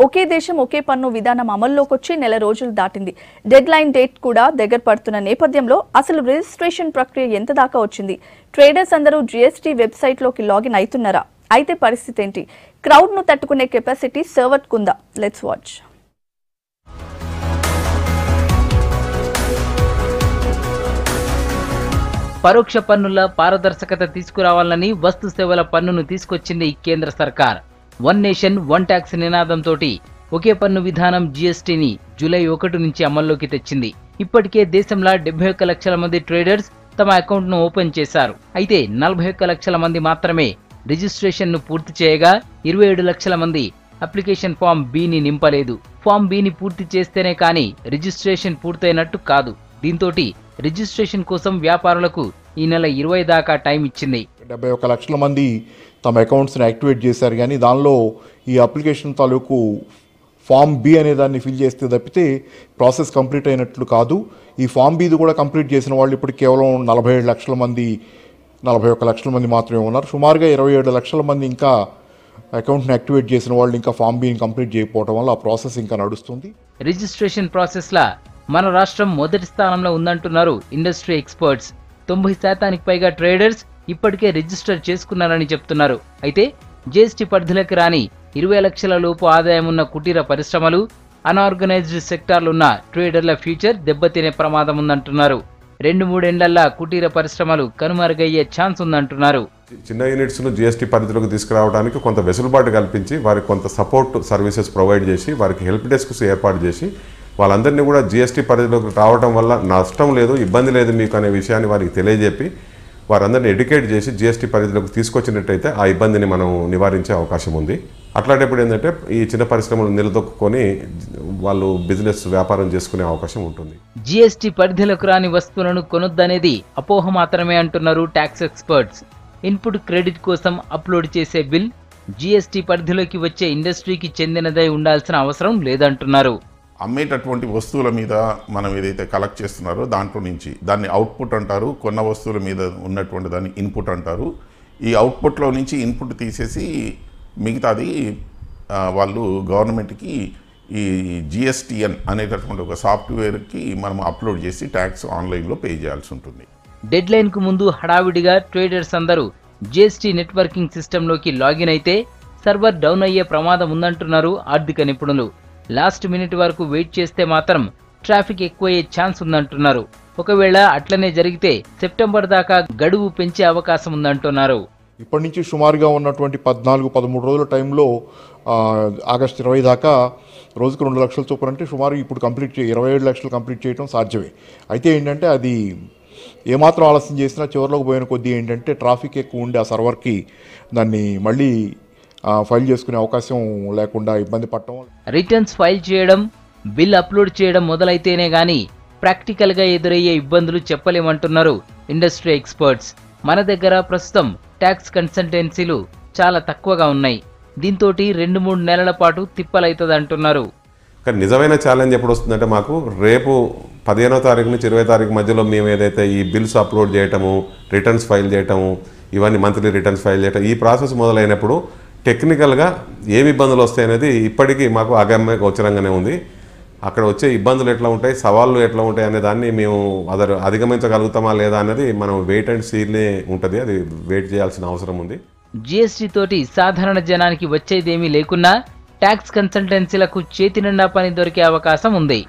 ఒకే దేశం ఒకే పన్ను విధానం అమల్లోకి వచ్చి నెల రోజులు దాటింది. డెడ్ లైన్ డేట్ కూడా దగ్గర పడుతున్న నేపథ్యంలో అసలు రిజిస్ట్రేషన్ ప్రక్రియ ఎంత దాకా వచ్చింది? ట్రేడర్స్ అందరూ జీఎస్టీ వెబ్సైట్లోకి లాగిన్ అవుతున్నారా? అయితే పరిస్థితి ఏంటి? క్రౌడ్ ను తట్టుకునే కెపాసిటీ సర్వర్ కుందా? Let's watch. పరోక్ష పన్నుల పారదర్శకత తీసుకురావాలని వస్తు సేవల పన్నును తీసుకొచ్చింది కేంద్ర సర్కార్. వన్ నేషన్ వన్ ట్యాక్స్ నినాదంతో ఒకే పన్ను విధానం జీఎస్టీని జూలై 1 నుంచి అమల్లోకి తెచ్చింది. ఇప్పటికే దేశంలో 71 లక్షల మంది ట్రేడర్స్ తమ అకౌంట్ను ఓపెన్ చేశారు. అయితే 41 లక్షల మంది మాత్రమే రిజిస్ట్రేషన్ను పూర్తి చేయగా 27 లక్షల మంది అప్లికేషన్ ఫామ్ బిని నింపలేదు. ఫామ్ బిని పూర్తి చేస్తేనే కానీ రిజిస్ట్రేషన్ పూర్తయినట్టు కాదు. దీంతో రిజిస్ట్రేషన్ కోసం వ్యాపారులకు ఈ నెల 20 దాకా టైం ఇచ్చింది. 71 లక్షల మంది తమ అకౌంట్స్ని యాక్టివేట్ చేశారు, కానీ దానిలో ఈ అప్లికేషన్ తాలూకు ఫామ్ బి అనే దాన్ని ఫిల్ చేస్తే తప్పితే ప్రాసెస్ కంప్లీట్ అయినట్లు కాదు. ఈ ఫామ్ బిది కూడా కంప్లీట్ చేసిన వాళ్ళు ఇప్పుడు కేవలం 41 లక్షల మంది మాత్రమే ఉన్నారు. సుమారుగా 27 లక్షల మంది ఇంకా అకౌంట్ని యాక్టివేట్ చేసిన వాళ్ళు ఇంకా ఫామ్ బిని కంప్లీట్ చేయకపోవడం వల్ల ఆ ప్రాసెస్ ఇంకా నడుస్తుంది. రిజిస్ట్రేషన్ ప్రాసెస్లా మన రాష్ట్రం మొదటి స్థానంలో ఉందంటున్నారు ఇండస్ట్రీ ఎక్స్పర్ట్స్. 90% పైగా ట్రేడర్స్ ఇప్పటికే రిజిస్టర్ చేసుకున్నారని చెప్తున్నారు. అయితే జీఎస్టీ పరిధిలోకి రాని 20 లక్షల లోపు ఆదాయం ఉన్న కుటీర పరిశ్రమలు, అన్ఆర్గనైజ్డ్ సెక్టార్లున్న ట్రేడర్ల ఫ్యూచర్ దెబ్బతినే ప్రమాదం ఉందంటున్నారు. 2-3 ఏళ్లల్లా కుటీర పరిశ్రమలు కనుమరుగయ్యే ఛాన్స్ ఉందంటున్నారు. చిన్న యూనిట్స్ను జీఎస్టీ పరిధిలోకి తీసుకురావడానికి కొంత వెసులుబాటు కల్పించి వారికి కొంత సపోర్ట్ సర్వీసెస్ ప్రొవైడ్ చేసి వారికి హెల్ప్ డెస్క్స్ ఏర్పాటు చేసి వాళ్ళందరినీ కూడా జీఎస్టీ పరిధిలోకి రావడం వల్ల నష్టం లేదు, ఇబ్బంది లేదు మీకు అనే విషయాన్ని వారికి తెలియజెప్పి వారందరినీ ఎడ్యుకేట్ చేసి జీఎస్టీ పరిధిలోకి తీసుకొచ్చినట్టయితే ఆ ఇబ్బందిని మనం నివారించే అవకాశం ఉంది. అట్లాంటప్పుడు ఏంటంటే ఈ చిన్న పరిశ్రమలు నిలదొక్కుని వాళ్ళు బిజినెస్ వ్యాపారం చేసుకునే అవకాశం ఉంటుంది. జీఎస్టీ పరిధిలోకి రాని వస్తువులను కొనొద్దనేది అపోహ మాత్రమే అంటున్నారు ట్యాక్స్ ఎక్స్పర్ట్స్. ఇన్పుట్ క్రెడిట్ కోసం అప్లోడ్ చేసే బిల్ జీఎస్టీ పరిధిలోకి వచ్చే ఇండస్ట్రీకి చెందినదై ఉండాల్సిన అవసరం లేదంటున్నారు. అమ్మేటటువంటి వస్తువుల మీద మనం ఏదైతే కలెక్ట్ చేస్తున్నారో దాంట్లో నుంచి దాన్ని అవుట్పుట్ అంటారు, కొన్న వస్తువుల మీద ఉన్నటువంటి దాన్ని ఇన్పుట్ అంటారు. ఈ అవుట్పుట్లో నుంచి ఇన్పుట్ తీసేసి మిగతాది వాళ్ళు గవర్నమెంట్కి ఈ జిఎస్టిఎన్ అనేటటువంటి ఒక సాఫ్ట్వేర్కి మనం అప్లోడ్ చేసి ట్యాక్స్ ఆన్లైన్లో పే చేయాల్సి ఉంటుంది. డెడ్ లైన్కు ముందు హడావిడిగా ట్రేడర్స్ అందరూ జీఎస్టీ నెట్వర్కింగ్ సిస్టంలోకి లాగిన్ అయితే సర్వర్ డౌన్ అయ్యే ప్రమాదం ఉందంటున్నారు ఆర్థిక నిపుణులు. లాస్ట్ మినిట్ వరకు వెయిట్ చేస్తే మాత్రం ట్రాఫిక్ ఎక్కువయ్యే ఛాన్స్ ఉందంటున్నారు. ఒకవేళ అట్లనే జరిగితే సెప్టెంబర్ దాకా గడువు పెంచే అవకాశం ఉందంటున్నారు. ఇప్పటి నుంచి సుమారుగా ఉన్నటువంటి 14-13 రోజుల టైంలో ఆగస్టు 20 దాకా రోజుకు 2 లక్షల చొప్పున అంటే సుమారు ఇప్పుడు 27 లక్షలు కంప్లీట్ చేయడం సాధ్యమే. అయితే ఏంటంటే అది ఏమాత్రం ఆలస్యం చేసినా చివరిలోకి పోయిన కొద్దీ ఏంటంటే ట్రాఫిక్ ఎక్కువ ఉండి ఆ సర్వర్కి దాన్ని మళ్ళీ ఫైల్ చేసుకునే అవకాశం లేకుండా ఇబ్బంది పడటం. రిటర్న్స్ ఫైల్ చేయడం, బిల్ అప్లోడ్ చేయడం మొదలైతేనే గానీ ప్రాక్టికల్గా ఎదురయ్యే ఇబ్బందులు చెప్పలేమంటున్నారు ఇండస్ట్రీ ఎక్స్పర్ట్స్. మన దగ్గర ప్రస్తుతం ట్యాక్స్ కన్సల్టెన్సీలు చాలా తక్కువగా ఉన్నాయి. దీంతో 2-3 నెలల పాటు తిప్పలైతుందంటున్నారు. కానీ నిజమైన ఛాలెంజ్ ఎప్పుడు వస్తుందంటే మాకు రేపు 15వ తారీఖు నుంచి 20వ తారీఖు మధ్యలో మేము ఏదైతే ఈ బిల్స్ అప్లోడ్ చేయటము, రిటర్న్స్ ఫైల్ చేయటము, ఇవన్నీ మంత్లీ రిటర్న్స్ ఫైల్ చేయటం ఈ ప్రాసెస్ మొదలైనప్పుడు టెక్నికల్గా ఏమి ఇబ్బందులు వస్తాయనేది ఇప్పటికీ మాకు అగమ్య గోచరంగానే ఉంది. అక్కడ వచ్చే ఇబ్బందులు ఎట్లా ఉంటాయి, సవాళ్ళు ఎట్లా ఉంటాయి అనే దాన్ని మేము అధిగమించగలుగుతామా లేదా అనేది మనం వెయిట్ అండ్ సీనే ఉంటుంది. అది వెయిట్ చేయాల్సిన అవసరం ఉంది. జీఎస్టీ తోటి సాధారణ జనానికి వచ్చేదేమీ లేకున్నా ట్యాక్స్ కన్సల్టెన్సీలకు చేతి నిండా పని దొరికే అవకాశం ఉంది.